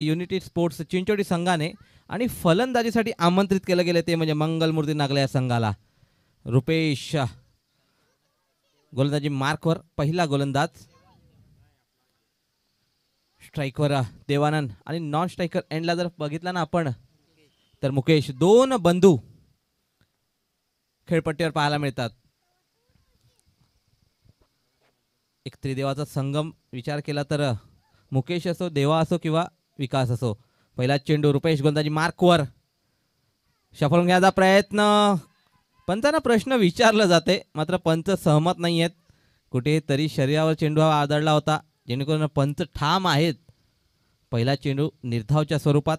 Unity sports Chinchodi संघाने आणि फलंदाजीसाठी आमंत्रित केलं गेलं ते म्हणजे मंगलमूर्ती नागले या संघाला. रुपेश गोलंदाजी मार्कवर, पहिला गोलंदाज. स्ट्राईकवर देवानंद आणि नॉन स्ट्रायकर एंडला जर बघितला ना आपण तर मुकेश. दोन बंधू खेळपट्टीवर पाहायला मिळतात. एक त्रिदेवाचा संगम विचार केला तर मुकेश असो, देवा असो किंवा विकास असो. पहिला चेंडू रुपेश गोलंदाजी मार्कवर, सफल घ्यायचा प्रयत्न. पंचांना प्रश्न विचारला जाते मात्र पंच सहमत नाही आहेत. कुठेतरी शरीरावर चेंडू हा आदळला होता जेणेकरून पंच ठाम आहेत. पहिला चेंडू निर्धावच्या स्वरूपात.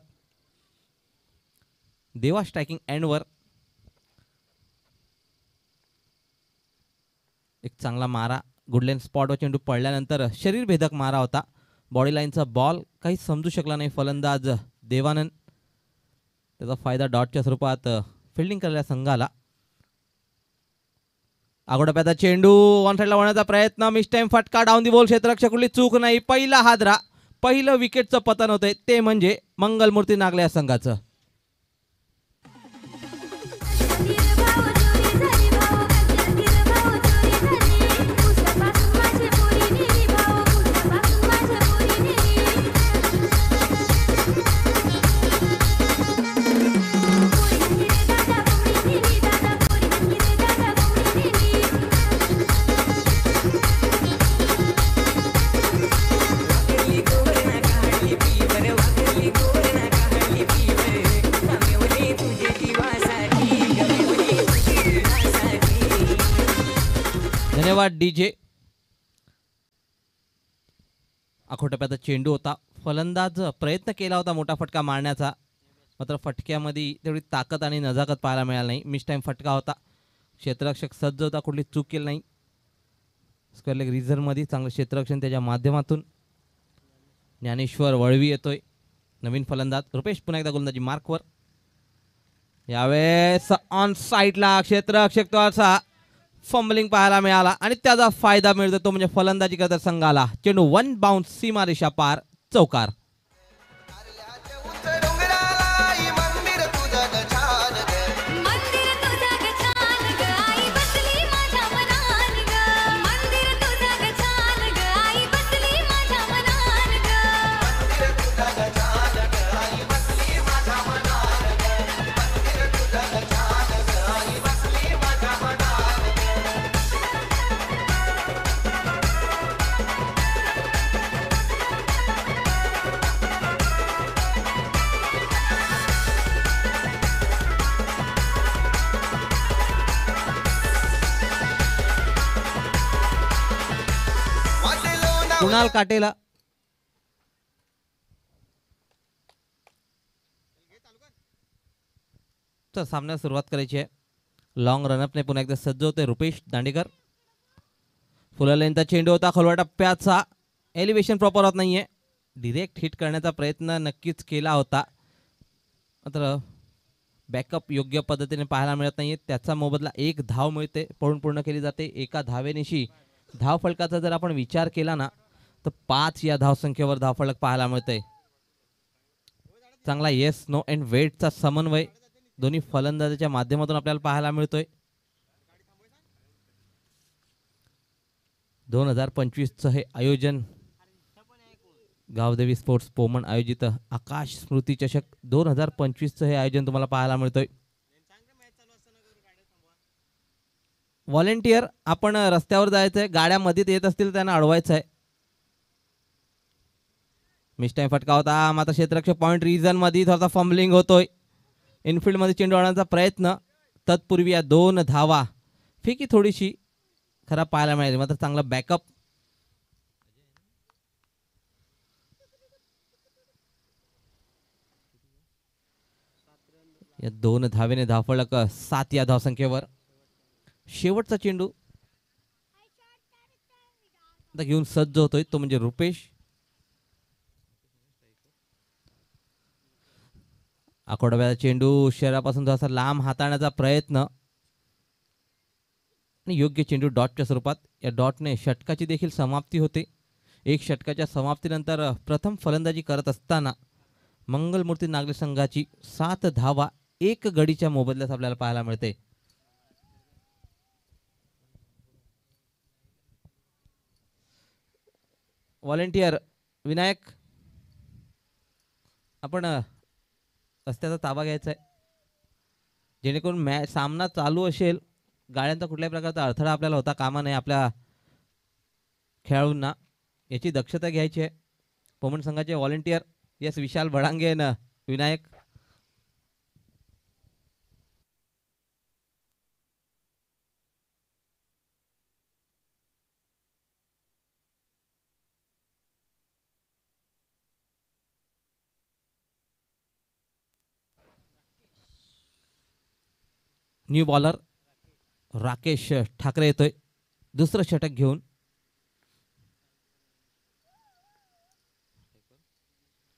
देवा स्ट्रायकिंग एंडवर. एक चांगला मारा, गुडलेन स्पॉटवर चेंडू पडल्यानंतर शरीर भेदक मारा होता. बॉडी लाईनचा बॉल काही समजू शकला नाही फलंदाज देवानंद. त्याचा फायदा डॉटच्या स्वरूपात फिल्डिंग करायला संघाला. आगोडाप्याचा चेंडू ऑन साईडला वळण्याचा प्रयत्न. मिस टाइम फटका, डाऊन दी बॉल. क्षेत्ररक्षक कुठली चूक नाही. पहिला हादरा, पहिलं विकेटचं पतन होतंय ते म्हणजे मंगलमूर्ती नागले या संघाचं. धन्यवाद डीजे. आखोटप्याचा चेंडू होता. फलंदाज प्रयत्न केला होता मोठा फटका मारण्याचा मात्र फटक्यामध्ये तेवढी ताकद आणि नजाकत पाहायला मिळाली नाही. मिस टाइम फटका होता. क्षेत्ररक्षक सज्ज होता, कुठली चूक केली नाही. स्क्वेअर लेग रिझर्व्हमध्ये चांगलं क्षेत्ररक्षण त्याच्या माध्यमातून. ज्ञानेश्वर वळवी येतोय नवीन फलंदाज. रुपेश पुन्हा एकदा गोलंदाजी मार्कवर. यावेळेस ऑन साईडला क्षेत्ररक्षक तो असा फंबलिंग पाहायला मिळाला आणि त्याचा फायदा मिळतो तो म्हणजे फलंदाजी करत संघाला. चेंडू वन बाउन्स, सीमारेषा पार, चौकार. कुणाल काटेला सामन्याला सुरुवात करायची आहे. लॉंग रनअपने पुन्हा एकदा सज्ज होते रुपेश दांडेकर. फुल लेंथचा चेंडू होता. खोलवा टप्प्याचा एलिव्हेशन प्रॉपर होत नाहीये. डिरेक्ट हिट करण्याचा प्रयत्न नक्कीच केला होता मात्र बॅकअप योग्य पद्धतीने पाहायला मिळत नाहीये. त्याचा मोबदला एक धाव मिळते, पळून पूर्ण केली जाते. एका धावेनिशी धाव फलकाचा जर आपण विचार केला ना तर 5 या धावसंख्येवर धावफलक पाहायला मिळतंय. चांगला येस नो अँड वेटचा समन्वय दोन्ही फलंदाजाच्या माध्यमातून आपल्याला पाहायला मिळतोय. 2025चं हे आयोजन गावदेवी स्पोर्ट्स पोमण आयोजित आकाश स्मृती चषक 2025चं हे आयोजन तुम्हाला पाहायला मिळतोय. व्हॉलेंटियर आपण रस्त्यावर जायचंय, गाड्या मध्ये येत असतील त्यांना अडवायचं आहे. मिस टाइम फटका होता मात्र क्षेत्ररक्षक पॉइंट रिजन मध्ये थोडासा फंबलिंग होतोय. इनफिल्ड मध्ये चेंडू आणण्याचा प्रयत्न, तत्पूर्वी या 2 धावा. फेकी थोडीशी खराब पाहायला मिळाली मात्र चांगला बॅकअप. या 2 धावेने धावफलक 7 या धावसंख्येवर. शेवटचा चेंडू घेऊन सज्ज होतोय तो म्हणजे रुपेश. आकोडव्याचा चेंडू शरीरापासून थोडासा लांब हाताळण्याचा प्रयत्न आणि योग्य चेंडू डॉटच्या स्वरूपात. या डॉटने षटकाची देखील समाप्ती होते. एक षटकाच्या समाप्तीनंतर प्रथम फलंदाजी करत असताना मंगलमूर्ती नागले संघाची 7 धावा 1 गडीच्या मोबदल्यात आपल्याला पाहायला मिळते. व्हॉलेंटियर विनायक, आपण रस्त्याचा ताबा घ्यायचा आहे, जेणेकरून सामना चालू असेल, गाड्यांचा कुठल्याही प्रकारचा अडथळा आपल्याला होता कामा नये आपल्या खेळाडूंना, याची दक्षता घ्यायची आहे. पवन संघाचे व्हॉलेंटियर यस विशाल भडांगे न विनायक. न्यू बॉलर राकेश ठाकरे येतोय दुसरं षटक घेऊन.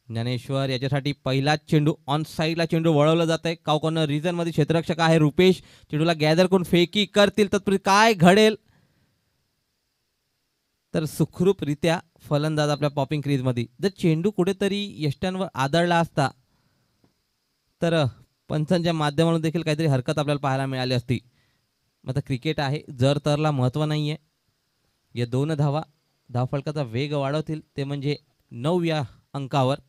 ज्ञानेश्वर याच्यासाठी पहिलाच चेंडू ऑन साईडला चेंडू वळवला जात आहे. काउ कॉर्नर रिजन मध्ये क्षेत्ररक्षक आहे रुपेश, चेंडूला गॅदर करून फेकी करतील, तत्पूर्वी काय घडेल तर सुखरूपरित्या फलंदाज आपल्या पॉपिंग क्रीज मध्ये. जर चेंडू कुठेतरी यष्ट्यांवर आदळला असता तर पंचांच्या माध्यमातून देखील काहीतरी हरकत आपल्याला पाहायला मिळाली असती. आता क्रिकेट आहे, जर तरला महत्त्व नाहीये. या 2 धावा धावफलकाचा वेग वाढवतील, ते म्हणजे 9व्या अंकावर.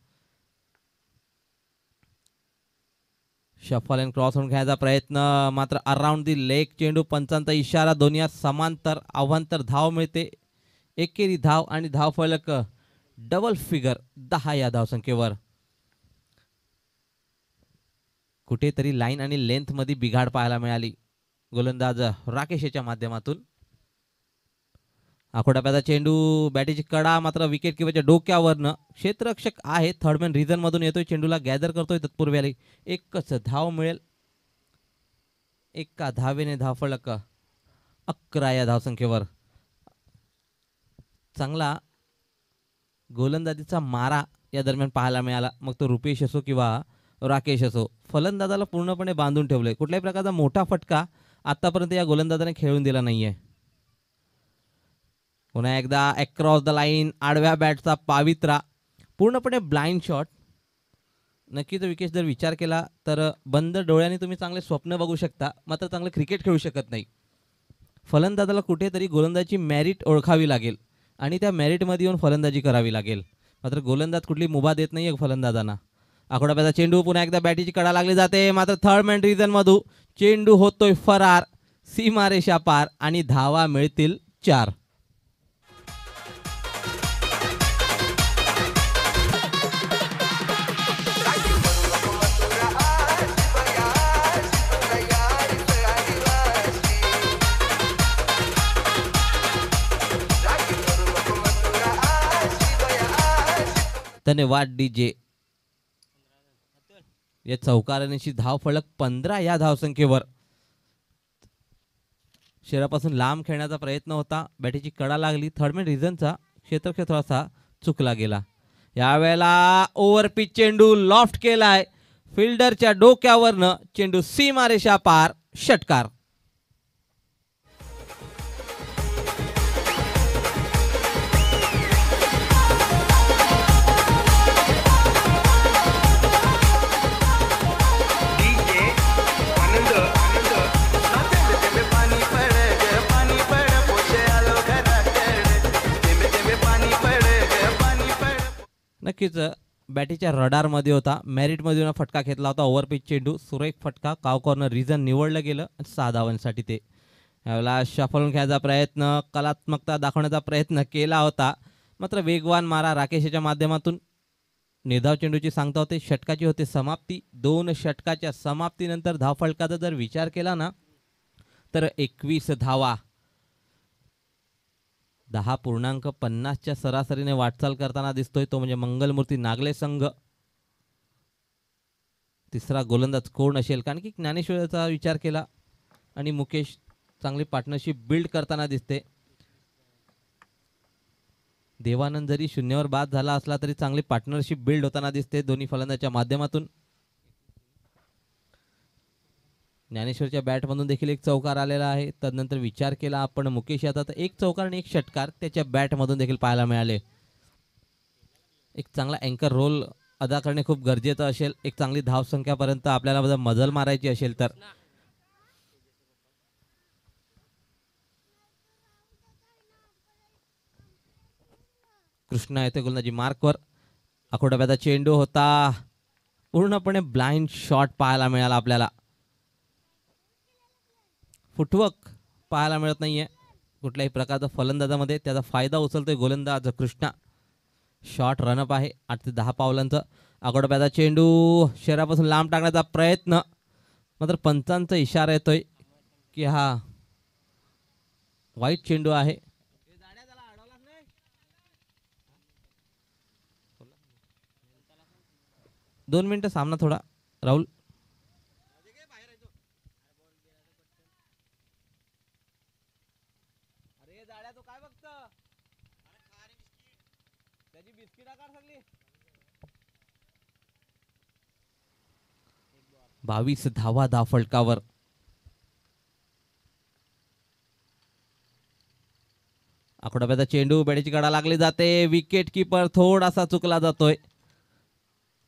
शफल अँड क्रॉस होऊन खेळायचा प्रयत्न, मात्र अराउंड दी लेग चेंडू, पंचांचा इशारा, दोन्ही समांतर अवांतर धाव मिळते. एकेरी धाव आणि धावफलक डबल फिगर 10 या धावसंख्येवर. कुठेतरी लाईन आणि लेंथ मध्ये बिघाड पाहायला मिळाली गोलंदाज राकेश याच्या माध्यमातून. आखोडाप्याचा चेंडू, बॅटीची कडा, मात्र विकेट किपरच्या डोक्यावरनं. क्षेत्ररक्षक आहे थर्डमॅन रिझन मधून येतोय, चेंडूला गॅदर करतोय, तत्पूर्वी आली एकच धाव मिळेल. एका धावेने धावफलक 11 या धावसंख्येवर. चांगला गोलंदाजीचा मारा या दरम्यान पाहायला मिळाला, मग तो रुपेश असो किंवा राकेश असो. फलंदाजाला पूर्णपणे बांधून ठेवले, कुठल्याही प्रकारचा मोठा फटका आतापर्यंत या गोलंदाजाने खेळून दिला नाहीये. पुन्हा एकदा अक्रॉस द लाईन, आडव्या बॅटचा पावित्रा, पूर्णपणे ब्लाइंड शॉट. नक्कीच विकेट जर विचार केला तर बंद डोळ्यांनी तुम्ही चांगले स्वप्न बघू शकता, मात्र चांगले क्रिकेट खेळू शकत नाही. फलंदाजाला कुठेतरी गोलंदाजी मेरिट ओळखावी लागेल आणि त्या मेरिटमध्ये येऊन फलंदाजी करावी लागेल, मात्र गोलंदाज कुठली मुभा देत नाही फलंदाजांना. आखोडाप्याचा चेंडू, पुन्हा एकदा बॅटीची कडा लागली जाते, मात्र थर्ड मॅन रिजन मधून चेंडू होतोय फरार, सीमारेषा पार आणि धावा मिळतील 4. धन्यवाद डीजे. या चौकारांची धाव फलक 15 या धावसंख्येवर. शरीरापासून लांब खेळण्याचा प्रयत्न होता, बॅटीची कडा लागली, थर्डमॅन रिझनचा क्षेत्ररक्षक थोडासा चुकला गेला. यावेळेला ओव्हरपिच चेंडू लॉफ्ट केलाय, फिल्डरच्या डोक्यावरनं चेंडू सीमारेषा पार, षटकार. नक्कीच बॅटीच्या रडारमध्ये होता, मेरिटमध्ये फटका घेतला होता. ओव्हरपिच चेंडू, सुरेख फटका, काव कॉर्नर रिजन निवडलं गेलं, 6 धावांसाठी ते. यावेळेला शफलून खेळायचा प्रयत्न, कलात्मकता दाखवण्याचा प्रयत्न केला होता, मात्र वेगवान मारा राकेशच्या माध्यमातून. निर्धाव चेंडूची सांगता होते, षटकाची होते समाप्ती. 2 षटकाच्या समाप्तीनंतर धावफलकाचा जर विचार केला ना तर 21 धावा. 10.50च्या सरासरीने वाटचाल करताना दिसतोय, तो म्हणजे मंगलमूर्ती नागले संघ. तिसरा गोलंदाज कोण असेल, कारण की ज्ञानेश्वरचा विचार केला आणि मुकेश चांगली पार्टनरशिप बिल्ड करताना दिसते. देवानंद जरी शून्यावर बाद झाला असला तरी चांगली पार्टनरशिप बिल्ड होताना दिसते दोन्ही फलंदाजाच्या माध्यमातून. ज्ञानेश्वरच्या बॅटमधून देखील एक चौकार आलेला आहे. तदनंतर विचार केला आपण मुकेश यादव, तर एक चौकार आणि एक षटकार त्याच्या बॅटमधून देखील पाहायला मिळाले. एक चांगला अँकर रोल अदा करणे खूप गरजेचं असेल. एक चांगली धावसंख्यापर्यंत आपल्याला मजल मारायची असेल तर. कृष्णा येथे गोलंदाजी मार्कवर. आखोडाब्याचा चेंडू होता, पूर्णपणे ब्लाइंड शॉट पाहायला मिळाला आपल्याला. फुटवर्क पाहायला मिळत नाहीये कुठल्याही प्रकारचा फलंदाजामध्ये. त्याचा फायदा उचलतोय गोलंदाज कृष्णा. शॉट रनअप आहे 8 ते 10 पावलांचं. आखोडाब्याचा चेंडू शरीरापासून लांब टाकण्याचा प्रयत्न, मात्र पंचांचा इशारा येतोय की हा वाईट चेंडू आहे. 2 मिनिटं सामना थोडा राहुल. बावीस धावा धाव फलकावर. आखोडाब्याचा चेंडू बेडीची कडा लागली जाते. विकेट किपर थोडासा चुकला जातोय.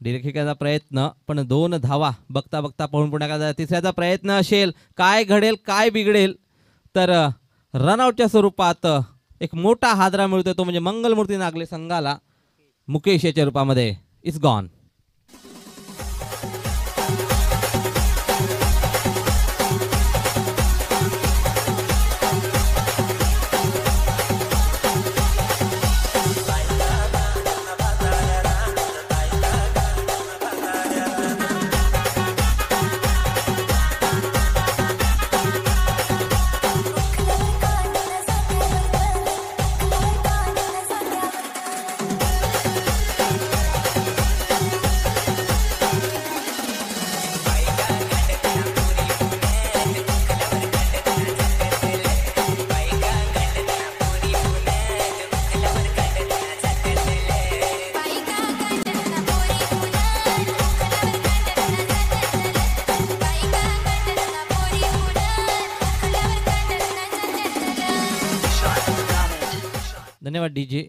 डिरेक्ट खेळायचा प्रयत्न, पण 2 धावा बघता बघता पळून पुण्याचा तिसऱ्याचा प्रयत्न असेल. काय घडेल काय बिघडेल, तर रनआउटच्या स्वरूपात एक मोठा हादरा मिळतोय, तो म्हणजे मंगलमूर्ती नागले संघाला. मुकेश याच्या रूपामध्ये इट्स गॉन. धन्यवाद डीजे.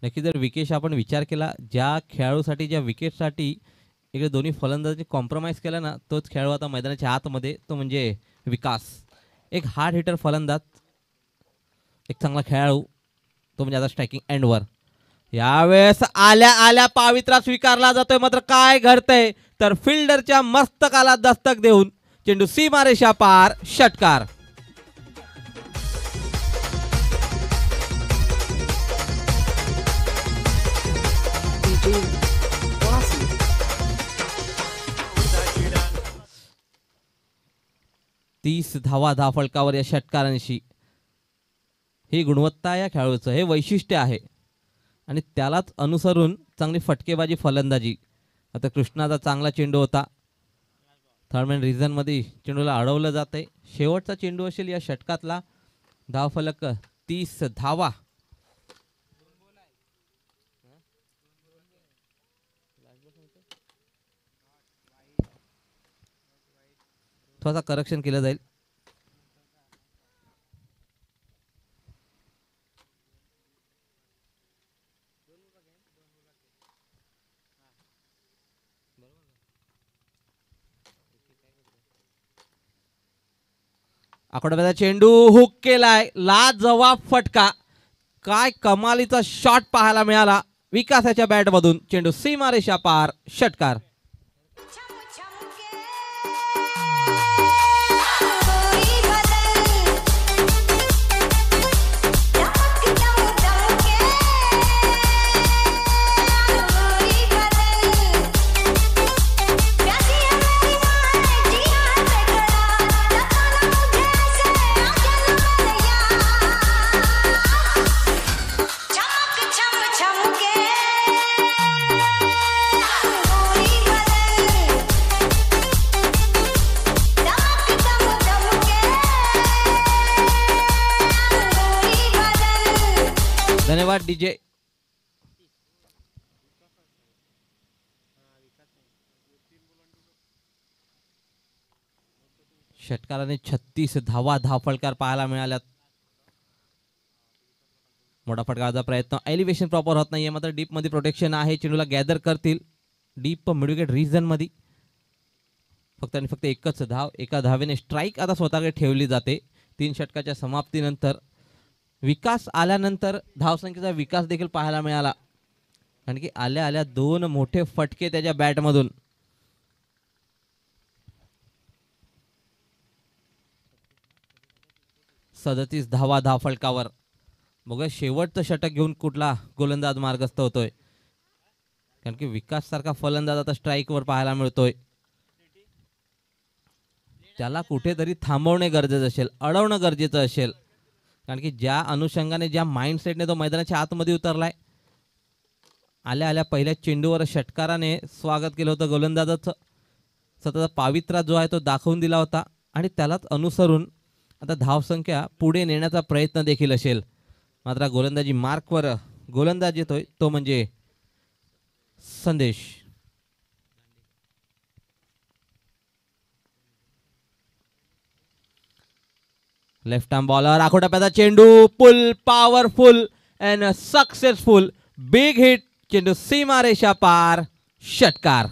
नक्की जर विकेश आपण विचार केला, ज्या खेळाडूसाठी ज्या विकेटसाठी इकडे दोन्ही फलंदाजांनी कॉम्प्रोमाइज केला ना, तोच खेळाडू आता मैदानाच्या आतमध्ये, तो म्हणजे विकास. एक हार्ड हिटर फलंदाज, एक चांगला खेळाडू, तो म्हणजे आता स्ट्रायकिंग एंडवर. यावेळेस आल्या आल्या पावित्रा स्वीकारला जातोय, मात्र काय घडतंय तर फिल्डरच्या मस्तकाला दस्तक देऊन चेंडू सीमारेषा पार, षटकार. तीस धावा धाव फलकावर या षटकारांशी. ही गुणवत्ता या खेळाडूचं, हे वैशिष्ट्य आहे, आणि त्यालाच अनुसरून चांगली फटकेबाजी फलंदाजी. आता कृष्णाचा चांगला चेंडू होता, थर्डमॅन रिझनमध्ये चेंडूला अडवलं जातंय. शेवटचा चेंडू असेल या षटकातला. धाव फलक 30 धावा. थोडासा करेक्शन केलं जाईल. आखोडाब्याचा चेंडू हुक केलाय, लाजवाब फटका. काय कमालीचा शॉट पाहायला मिळाला विकासाच्या बॅटमधून. चेंडू सीमारेषा पार, षटकार. धन्यवाद डीजे. षटकाराने 36 धावा धाव फलकार पाहायला मिळाल्यात. मोठा फटकाचा प्रयत्न, एलिव्हेशन प्रॉपर होत नाहीये, मात्र डीप मध्ये प्रोटेक्शन आहे. चेंडूला गॅदर करतील डीप मिडविकेट रिजन मध्ये. फक्त आणि फक्त एकच धाव, एका धावेने स्ट्राईक आता स्वतःकडे ठेवली जाते. 3 षटकाच्या समाप्तीनंतर विकास आल्यानंतर धावसंख्येचा विकास देखील पाहायला मिळाला, कारण की आल्या आल्या 2 मोठे फटके त्याच्या बॅटमधून. सदतीस धावा धावफलकावर. बघा शेवटचं षटक घेऊन कुठला गोलंदाज मार्गस्थ होतोय, कारण की विकास सारखा फलंदाज आता स्ट्राईकवर पाहायला मिळतोय. त्याला कुठेतरी थांबवणे गरजेचं असेल, अडवणं गरजेचं असेल, कारण की ज्या अनुषंगाने ज्या माइंडसेटने तो मैदानाच्या आतमध्ये उतरलाय. आल्या आल्या पहिल्या चेंडूवर षटकाराने स्वागत केलं होतं गोलंदाजाचं. स्वतःचा पावित्रा जो आहे तो दाखवून दिला होता आणि त्यालाच अनुसरून आता धावसंख्या पुढे नेण्याचा प्रयत्न देखील असेल. मात्र गोलंदाजी मार्कवर गोलंदाज येतोय तो म्हणजे संदेश. लेफ्ट आर्म बॉलर, आखोटप्प्याचा चेंडू, pull powerful and successful big hit. चेंडू सीमारेषा पार, षटकार.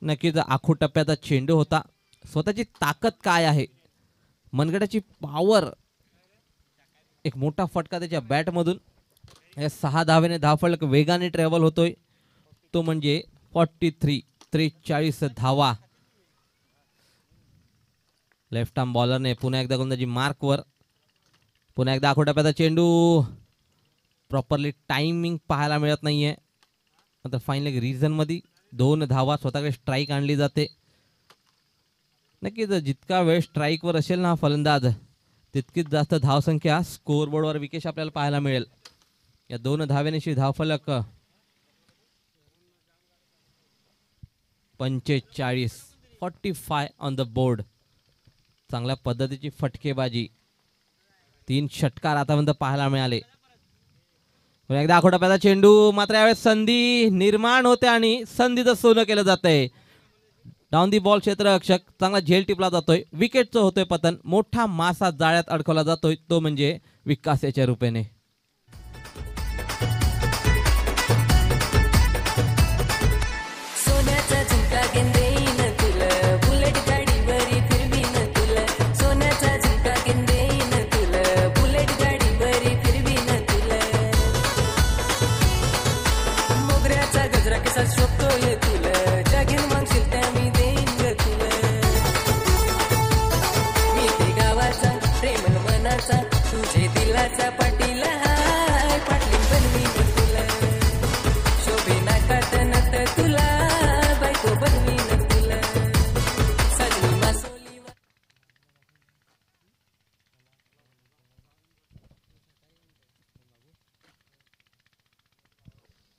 नक्कीच आखू टप्प्याचा चेंडू होता. स्वतःची ताकद काय आहे, मनगटाची पॉवर, एक मोठा फटका त्याच्या बॅटमधून. 6 धावेने धावफलक वेगाने ट्रॅव्हल होतोय तो म्हणजे 43 धावा. लेफ्ट आर्म बॉलरने पुन्हा एकदा गोलंदाजी मार्कवर. पुन्हा एकदा आखू टप्प्याचा चेंडू, प्रॉपरली टायमिंग पाहायला मिळत नाहीये. आता फायनल रिझन मध्ये 2 धावा, स्वतःकडे स्ट्राईक आणली जाते. नक्कीच जितका वेळ स्ट्राईकवर असेल ना फलंदाज, तितकीच जास्त धावसंख्या स्कोअरबोर्डवर विकेश आपल्याला पाहायला मिळेल. या 2 धावेनेशी धावफलक 45 ऑन द बोर्ड. चांगल्या पद्धतीची फटकेबाजी, 3 षटकार आतापर्यंत पाहायला मिळाले. एकदा आखोटप्प्याचा चेंडू, मात्र यावेळेस संधी निर्माण होते आणि संधीचं सोनं केलं जातंय. डाऊन दी बॉल क्षेत्ररक्षक, चांगला झेल टिपला जातोय. विकेटचं होतोय पतन. मोठा मासा जाळ्यात अडकवला जातोय तो म्हणजे विकास याच्या रूपेने.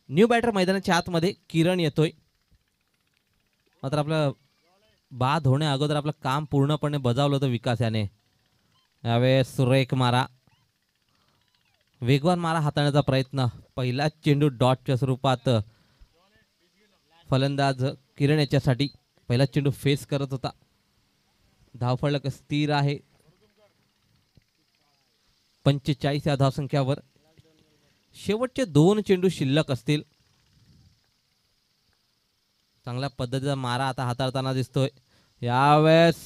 न्यू बॅटर मैदानाच्या आतमध्ये किरण येतोय. मात्र आपलं बाद होण्या अगोदर आपलं काम पूर्णपणे बजावलं होतं विकास याने. यावेळेस सुरेख मारा, वेगवान मारा हाताळण्याचा प्रयत्न. पहिला चेंडू डॉटच्या स्वरूपात फलंदाज किरण याच्यासाठी पहिला चेंडू फेस करत होता. धावफलक स्थिर आहे 45 या धावसंख्यावर. शेवटचे 2 चेंडू शिल्लक असतील. चांगल्या पद्धतीचा मारा आता हाताळताना दिसतोय. यावेळेस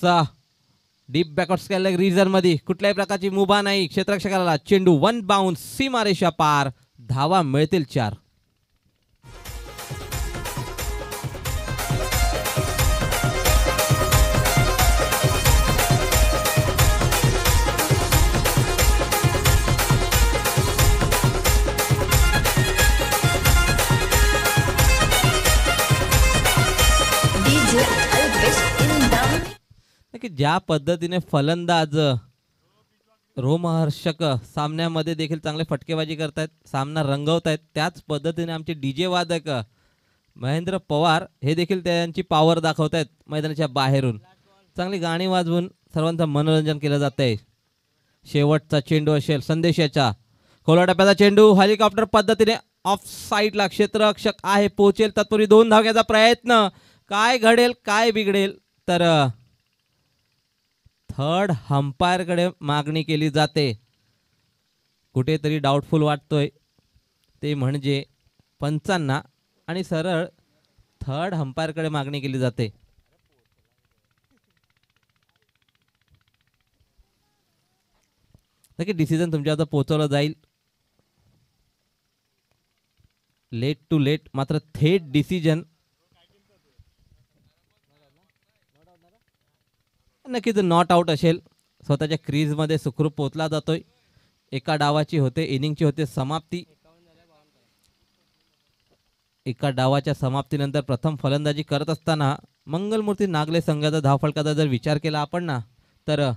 डीप बॅकवर्ड स्कॅलर रिजन मध्ये कुठल्याही प्रकारची मुभा नाही क्षेत्ररक्षकाला. चेंडू 1 बाउन्स, सीमारेषा पार. धावा मिळतील 4. की ज्या पद्धतीने फलंदाज रोमहर्षक सामन्यामध्ये देखील चांगले फटकेबाजी करतायत, सामना रंगवतायत, त्याच पद्धतीने आमचे डीजे वादक महेंद्र पवार हे देखील त्यांची पॉवर दाखवतायत मैदानाच्या बाहेरून. चांगली गाणी वाजवून सर्वांचं मनोरंजन केलं जात आहे. शेवटचा चेंडू असेल संदेशाचा, खोलवा टप्प्याचा चेंडू हेलिकॉप्टर पद्धतीने ऑफ साईडला क्षेत्ररक्षक आहे पोहोचेल तत्पूर्वी 2 धाव घ्यायचा प्रयत्न. काय घडेल काय बिघडेल तर थर्ड अंपायर कडे मागणी केली जाते. कुठेतरी डाऊटफुल वाटतोय ते म्हणजे पंचांना आणि सरळ थर्ड अंपायर कडे मागणी केली जाते. नक्की डिसिजन तुमच्या आता पोहोचवलं जाईल. लेट टू लेट मात्र थेट डिसिजन नक्कीच नॉट आउट असेल. स्वतःच्या क्रीज मध्ये सुखरूप पोहोचला जातोय. एका डावाची होते इनिंगची होते समाप्ती. एका डावाच्या समाप्तीनंतर प्रथम फलंदाजी करत असताना मंगलमूर्ती नागले संघाचा धावफलकाचा जर विचार केला आपण ना तर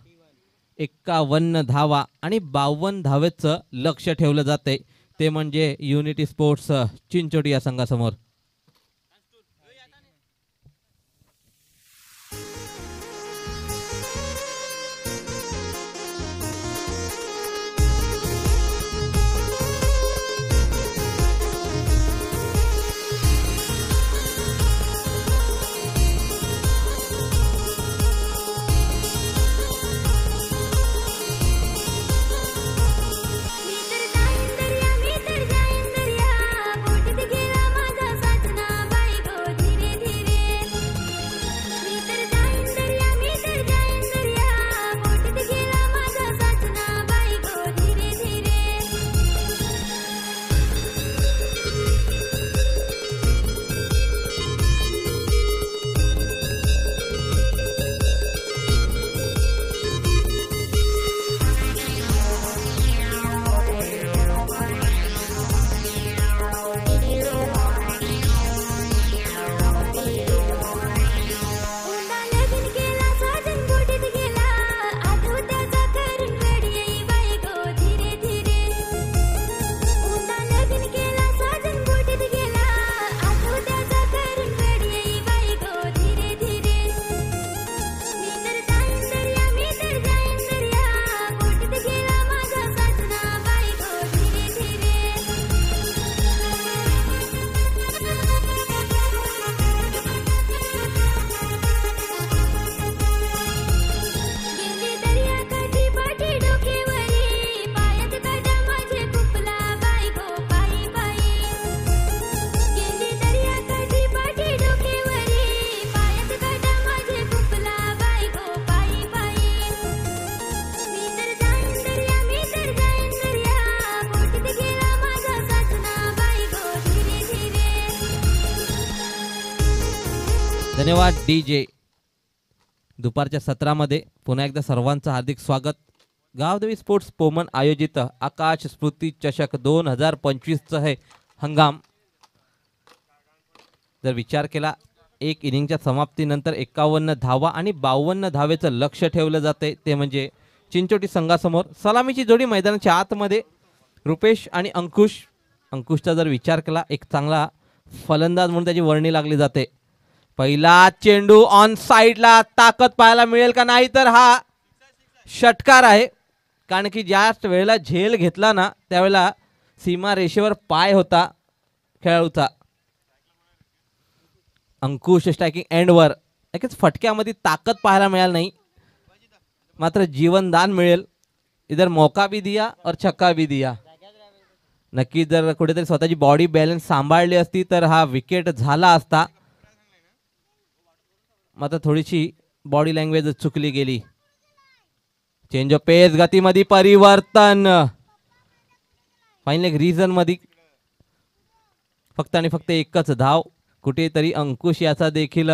51 धावा आणि 52 धावेचं लक्ष ठेवलं जाते. ते म्हणजे युनिटी स्पोर्ट्स चिंचोटी या संघासमोर. धन्यवाद डीजे. दुपारच्या सत्रामध्ये पुन्हा एकदा सर्वांचं हार्दिक स्वागत. गावदेवी स्पोर्ट्स पोमन आयोजित आकाश स्मृती चषक 2025 हे हंगाम जर विचार केला एक इनिंगच्या समाप्तीनंतर 51 धावा आणि 52 धावेचं लक्ष ठेवलं जाते. ते म्हणजे चिंचोटी संघासमोर सलामीची जोडी मैदानाच्या आतमध्ये रुपेश आणि अंकुश. अंकुशचा जर विचार केला एक चांगला फलंदाज म्हणून त्याची वर्णी लागली जाते. पहिला चेंडू ऑन साइडला ताकद पाहायला मिळेल का नाही तर हा षटकार आहे. कारण की ज्या वेळेला झेल घेतला ना त्यावेळेला सीमा रेषेवर पाय होता खेळाडूचा. अंकुश स्ट्रायकिंग एंडवर एकच फटक्यामध्ये ताकद पाहायला मिळाली नाही मात्र जीवनदान मिळेल. इधर मौका भी दिया और छक्का भी दिया. नक्की जर कुठेतरी स्वतःची बॉडी बॅलन्स सांभाळली असती तर हा विकेट झाला असता. मात्र थोडीशी बॉडी लँग्वेज चुकली गेली. चेंज ऑफ पेस गतीमध्ये परिवर्तन. फायनल एक रिझन मध्ये फक्त आणि फक्त एकच धाव. कुठेतरी अंकुश याचा देखील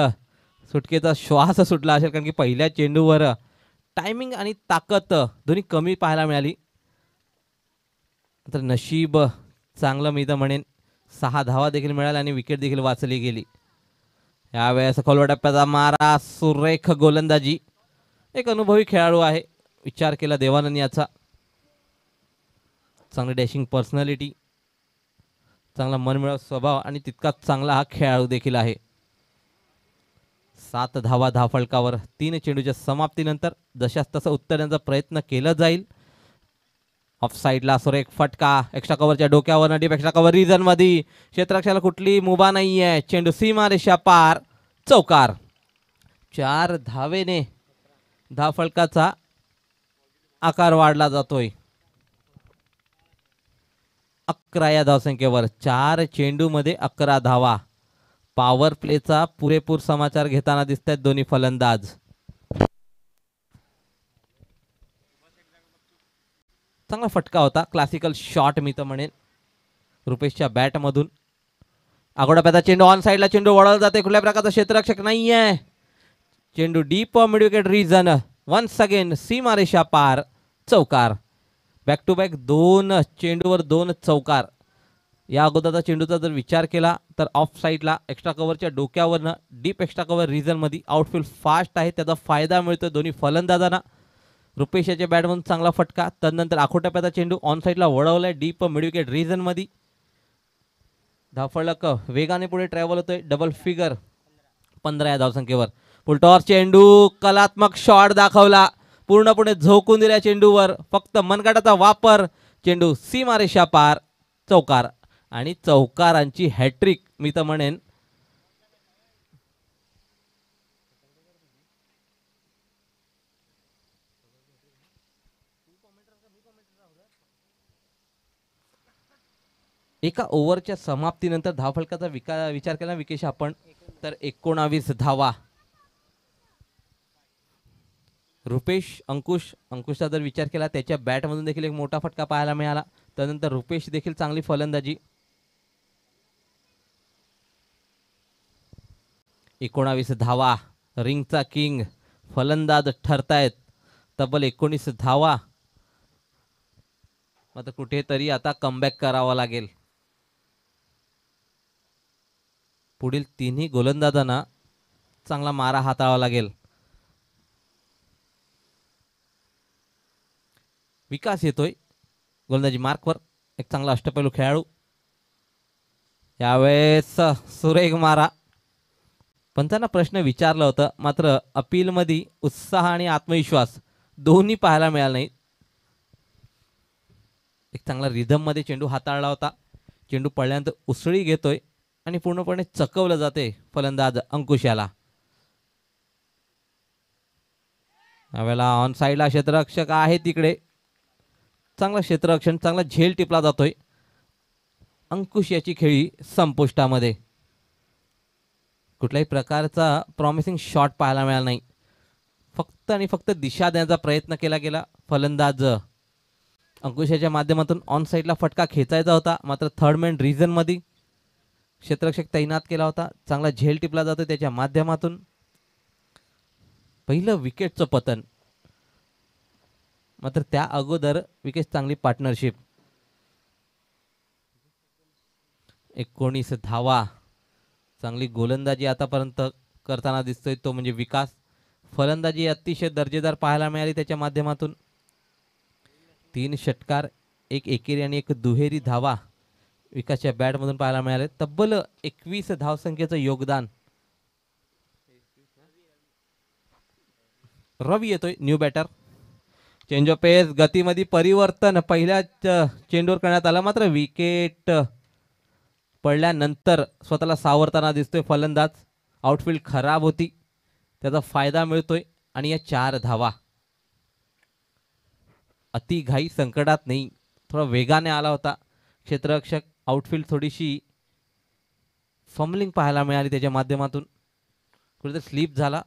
सुटकेचा श्वास सुटला असेल कारण की पहिल्या चेंडूवर टायमिंग आणि ताकद दोन्ही कमी पाहायला मिळाली. तर नशीब चांगलं मी तर म्हणेन 6 धावा देखील मिळाल्या आणि विकेट देखील वाचली गेली. यावेळेस खोलवा टप्प्याचा मारा सुरेख गोलंदाजी. एक अनुभवी खेळाडू आहे विचार केला देवानंद याचा. चांगली डॅशिंग पर्सनॅलिटी चांगला मनमिळावू स्वभाव आणि तितकाच चांगला हा खेळाडू देखील आहे. 7 धावा धावफलकावर 3 चेंडूच्या समाप्तीनंतर जशास तसं उत्तर देण्याचा प्रयत्न केला जाईल. ऑफ साईडला सुरेख फटका, एक्स्ट्रा कव्हरच्या डोक्यावर, डीप एक्स्ट्रा कव्हर रिजन मध्ये, क्षेत्ररक्षकाला कुठली मुभा नाहीये, चेंडू सीमारेषा पार, चौकार. 4 धावेने धावफलकाचा आकार वाढला जातोय. 11 या धावसंख्येवर 4 चेंडू मध्ये 11 धावा. पॉवर प्लेचा पुरेपूर समाचार घेताना दिसत आहेत दोन्ही फलंदाज. चांगला फटका होता, क्लासिकल शॉट मी तर म्हणेन रुपेशच्या बॅट मधून. आगोडा प्याचा चेंडू ऑन साइडला, चेंडू वळवला जाते, कुठल्या प्रकारचा क्षेत्ररक्षक नाहीये, चेंडू deep mid wicket region, once again सीमारेषा पार, चौकार. बॅक टू बॅक 2 चेंडूवर 2 चौकार. या अगोदरचा चेंडूचा जर विचार केला तर ऑफ साईडला एक्स्ट्रा कव्हरच्या डोक्यावरनं डीप एक्स्ट्रा कव्हर रिजन मध्ये आउटफील्ड फास्ट आहे, त्याचा फायदा मिळतो दोन्ही फलंदाजांना. रुपेश याच्या बॅटमधून चांगला फटका, तदनंतर आखोट्याप्याचा चेंडू ऑन साईडला वळवलाय डीप मिड विकेट रिजन मध्ये. धावफलक वेगाने पुढे ट्रॅव्हल होतोय, डबल फिगर 15 या धावसंख्येवर. फुलटॉस चेंडू, कलात्मक शॉट दाखवला, पूर्णपणे झोकून दिल्या चेंडूवर, फक्त मनगटाचा वापर, चेंडू सीमारेषा पार, चौकार. आणि चौकारांची हॅट्रिक मी तर म्हणेन. एका ओव्हरच्या समाप्तीनंतर धावफलकाचा विचार केला विकेश आपण तर 19 धावा. रुपेश अंकुशचा जर विचार केला त्याच्या बॅटमधून देखील एक मोठा फटका पाहायला मिळाला. त्यानंतर रुपेश देखील चांगली फलंदाजी. 19 धावा, रिंगचा किंग फलंदाज ठरतायत. तब्बल 19 धावा. मात्र कुठेतरी आता कमबॅक करावा लागेल. पुढील 3ही गोलंदाजांना चांगला मारा हाताळावा लागेल. विकास येतोय गोलंदाजी मार्कवर, एक चांगला अष्टपैलू खेळाडू. यावेळेस सुरेख मारा. पंचांना प्रश्न विचारला होता, मात्र अपील मध्ये उत्साह आणि आत्मविश्वास दोन्ही पाहायला मिळाला नाही. एक चांगला रिदम मध्ये चेंडू हाताळला होता. चेंडू पडल्यानंतर उसळी घेतोय आणि पूर्णपणे चकवलं जाते फलंदाज अंकुश याला. यावेळेला ऑन साईडला क्षेत्ररक्षक आहे तिकडे, चांगला क्षेत्ररक्षण, चांगला झेल टिपला जातोय. अंकुश याची खेळी संपुष्टामध्ये. कुठल्याही प्रकारचा प्रॉमिसिंग शॉट पाहायला मिळाला नाही. फक्त आणि फक्त दिशा देण्याचा प्रयत्न केला गेला. फलंदाज अंकुशाच्या माध्यमातून ऑन साईडला फटका खेचायचा होता, मात्र थर्ड मॅन रिजन मध्ये क्षेत्ररक्षक तैनात केला होता. चांगला झेल टिपला जातो त्याच्या माध्यमातून. पहिलं विकेटचं पतन, मात्र त्या अगोदर विकेट चांगली पार्टनरशिप. 19 धावा. चांगली गोलंदाजी आतापर्यंत करताना दिसतोय तो म्हणजे विकास. फलंदाजी अतिशय दर्जेदार पाहायला मिळाली त्याच्या माध्यमातून. 3 षटकार, 1 एकेरी आणि 1 दुहेरी धावा विकासच्या बॅटमधून पाहायला मिळाले. तब्बल 21 धावसंख्येचं योगदान. रवी येतोय न्यू बॅटर. चेंज ऑफ पेस, गतीमध्ये परिवर्तन पहिल्या चेंडूवर करण्यात आलं, मात्र विकेट पडल्यानंतर स्वतःला सावरताना दिसतोय फलंदाज. आउटफील्ड खराब होती, त्याचा फायदा मिळतोय आणि या 4 धावा. अति घाई संकटात नाही, थोडा वेगाने आला होता क्षेत्ररक्षक. आउटफील्ड थोडीशी फंबलिंग पाहायला मिळाली त्याच्या माध्यमातून, कुठेतरी स्लिप झाला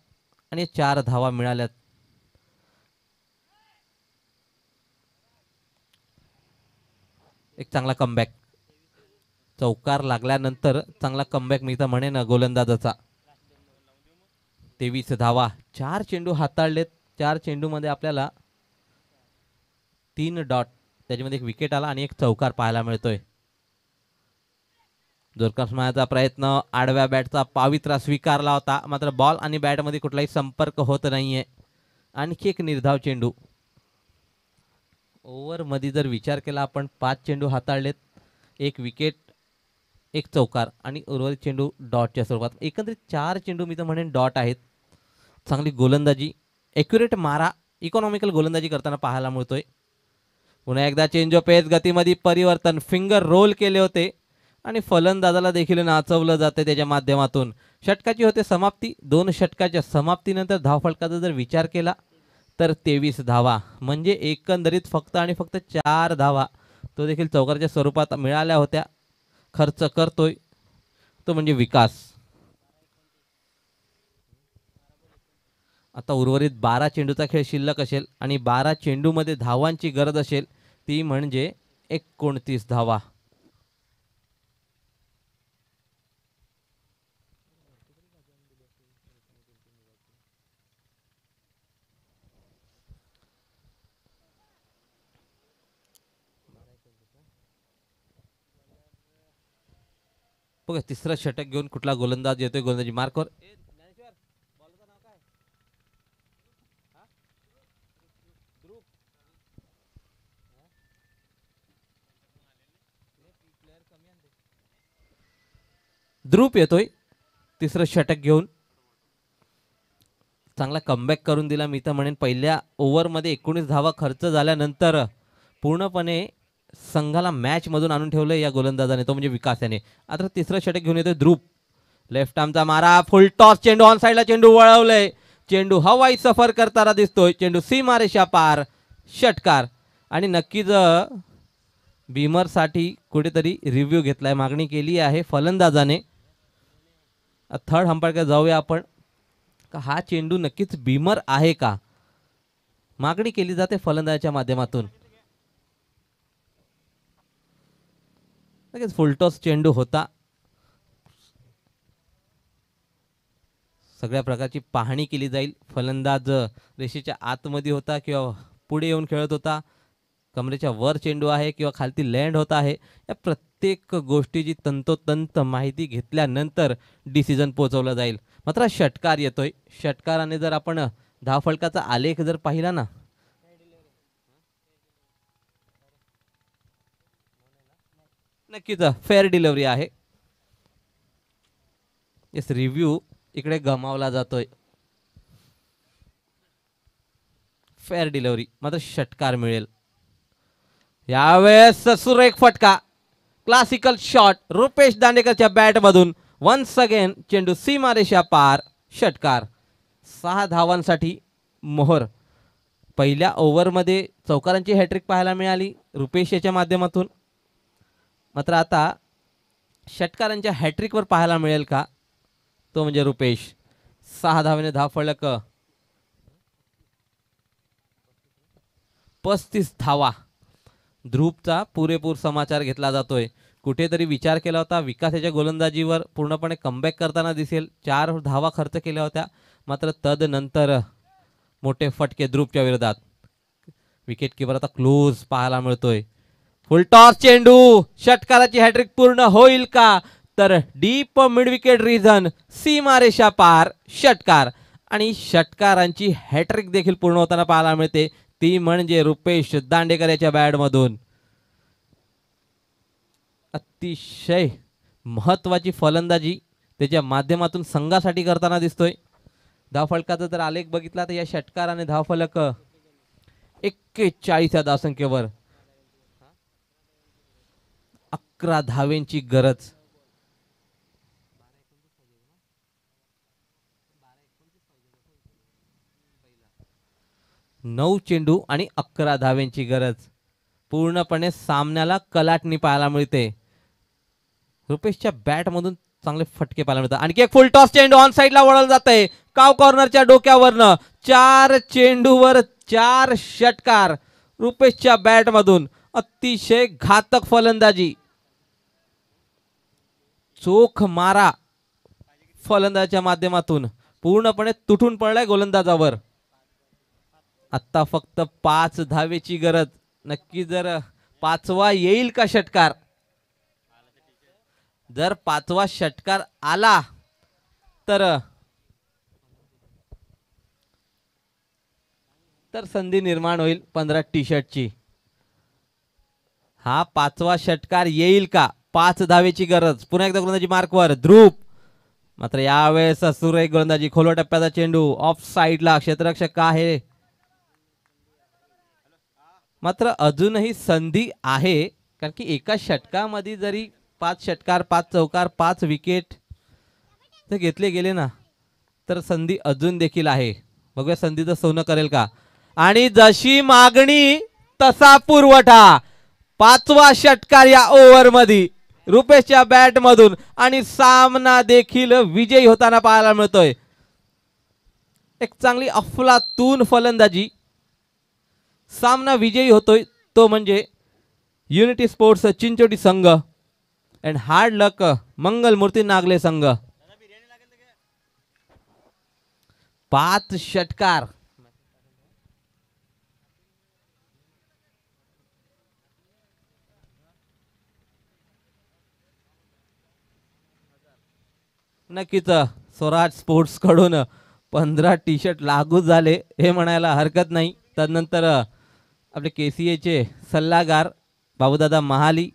आणि 4 धावा मिळाल्यात. एक चांगला कमबॅक. चौकार लागल्यानंतर चांगला कमबॅक मी तर म्हणेन गोलंदाजाचा. 23 धावा. 4 चेंडू हाताळलेत. 4 चेंडूमध्ये आपल्याला 3 डॉट, त्याच्यामध्ये 1 विकेट आला आणि 1 चौकार पाहायला मिळतोय. जोरदार मारण्याचा प्रयत्न, आडव्या बॅटचा पावित्रा स्वीकारला होता, मात्र बॉल आणि बॅटमध्ये कुठलाही संपर्क होत नाहीये. आणखी 1 निर्धाव चेंडू. ओव्हर मध्ये जर विचार केला आपण 5 चेंडू हाताळलेत, 1 विकेट, 1 चौकार आणि उर्वरित चेंडू डॉटच्या स्वरूपात. एकंदरीत 4 चेंडू मी तर म्हणेन डॉट आहेत. चांगली गोलंदाजी, एक्युरेट मारा, इकॉनॉमिकल गोलंदाजी करताना पाहायला मिळतोय. पुन्हा एकदा चेंज ऑफ पेस, गतीमध्ये परिवर्तन, फिंगर रोल केले होते आणि फलंदाजाला देखील नाचवलं जाते त्याच्या माध्यमातून. षटकाची होते समाप्ती. 2 षटकाच्या समाप्तीनंतर धावफलकाचा जर विचार केला तर 23 धावा, म्हणजे एकंदरीत फक्त आणि फक्त 4 धावा तो देखील चौकाराच्या स्वरूपात मिळाल्या होत्या. खर्च करतोय तो म्हणजे विकास. आता उर्वरित 12 चेंडूचा खेळ शिल्लक असेल आणि 12 चेंडूमध्ये धावांची गरज असेल ती म्हणजे 29 धावा. बघा तिसरं षटक घेऊन कुठला गोलंदाज येतोय. गोलंदाजी मार्कवर. ध्रुप येतोय तिसरं षटक घेऊन. चांगला कमबॅक करून दिला मी तर म्हणेन. पहिल्या ओव्हरमध्ये 19 धावा खर्च झाल्यानंतर पूर्णपणे संघाला मॅच मधून आणून ठेवलं या गोलंदाजाने, तो म्हणजे विकास याने. आता तिसरं षटक घेऊन येतोय ध्रुप. लेफ्ट आर्मचा मारा, फुल टॉस, चेंडू ऑन साईडला, चेंडू वळवलंय, चेंडू हवाई सफर करताना दिसतोय, चेंडू सीमारेषा पार, षटकार. आणि नक्कीच बीमरसाठी कुठेतरी रिव्ह्यू घेतलाय, मागणी केली आहे फलंदाजाने. थर्ड अंपायरकडे जाऊया आपण. का हा चेंडू नक्कीच बीमर आहे का, मागणी केली जाते फलंदाजाच्या माध्यमातून. नक्कीच फुलटॉस चेंडू होता. सगळ्या प्रकारची पाहणी केली जाईल. फलंदाज रेषेच्या आतमध्ये होता किंवा पुढे येऊन खेळत होता, कमरेच्या वर चेंडू आहे किंवा खालती लँड होत आहे, या प्रत्येक गोष्टीची तंतोतंत माहिती घेतल्यानंतर डिसिजन पोहोचवलं जाईल. मात्र षटकार येतोय. षटकाराने जर आपण धावफलकाचा आलेख जर पाहिला ना, नक्कीच फेअर डिलिव्हरी आहे. येस, रिव्ह्यू इकडे गमावला जातोय. फेअर डिलिव्हरी, मात्र षटकार मिळेल. यावेळेस सुरेख फटका, क्लासिकल शॉट रुपेश दांडेकरच्या बॅट मधून. वन्स अगेन चेंडू सीमारेषा पार, षटकार. 6 धावांसाठी मोहर. पहिल्या ओव्हरमध्ये चौकारांची हॅट्रिक पाहायला मिळाली रुपेश याच्या माध्यमातून. मात्र आता षटकारांच्या हॅट्रिकवर पाहायला मिळेल का, तो म्हणजे रुपेश. 6 धावेने धावफलक 35 धावा. ध्रुपचा पुरेपूर समाचार घेतला जातोय. कुठेतरी विचार केला होता विकासाच्या गोलंदाजीवर, पूर्णपणे कमबॅक करताना दिसेल. 4 धावा खर्च केल्या होत्या, मात्र तदनंतर मोठे फटके ध्रुपच्या विरोधात. विकेट किपर आता क्लोज पाहायला मिळतोय. फुल टॉस चेंडू, षटकाराची हॅट्रिक पूर्ण होईल का, तर डीप मिड विकेट रिजन, सीमारेषा पार, षटकार. आणि षटकारांची हॅट्रिक देखील पूर्ण होताना पाहायला मिळते, ती म्हणजे रुपेश दांडेकर याच्या बॅट मधून. अतिशय महत्वाची फलंदाजी त्याच्या माध्यमातून संघासाठी करताना दिसतोय. धावफलकाचा जर आलेख बघितला तर या षटकाराने धावफलक 41 या धावसंख्येवर 11 धावेंची गरज. नऊ चेंडू आणि 11 धावेंची गरज. पूर्णपणे सामन्याला कलाटणी पाहायला मिळते. रुपेशच्या बॅट मधून चांगले फटके पाहायला मिळतात. आणखी एक फुल टॉस चेंडू ऑन साइडला वळवला जातंय, काव कॉर्नरच्या डोक्यावरनं. 4 चेंडूवर 4 षटकार रुपेशच्या बॅट मधून. अतिशय घातक फलंदाजी, चोख मारा फलंदाजाच्या माध्यमातून. पूर्णपणे तुटून पडलाय गोलंदाजावर. आता फक्त 5 धावेची गरज. नक्की जर 5वा येईल का षटकार, जर 5वा षटकार आला तर संधी निर्माण होईल 15 टी शर्टची. हा 5वा षटकार येईल का, 5 धावेची गरज. पुन्हा एकदा गोलंदाजी मार्कवर ध्रुप. मात्र यावेळेस सुरेख गोलंदाजी, खोलवा टप्प्याचा चेंडू ऑफ साइडला, क्षेत्ररक्षक आहे मात्र अजूनही संधी आहे, कारण की एका षटकामध्ये जरी 5 षटकार 5 चौकार 5 विकेट जर घेतले गेले ना तर संधी अजून देखील आहे. बघूया संधीचं सोनं करेल का. आणि जशी मागणी तसा पुरवठा. 5वा षटकार या ओव्हर मध्ये रुपेशच्या बॅट मधून आणि सामना देखील विजयी होताना पाहायला मिळतोय. एक चांगली अफलातून फलंदाजी. सामना विजयी होतोय तो म्हणजे युनिटी स्पोर्ट्स चिंचोटी संघ अँड हार्ड लक मंगलमूर्ती नागले संघ. 5 षटकार नक्कीच स्वराज स्पोर्ट्स कडून 15 टी शर्ट लागू झाले हे म्हणायला हरकत नाही. त्यानंतर आपले KCA चे सल्लागार बाबूदादा महाली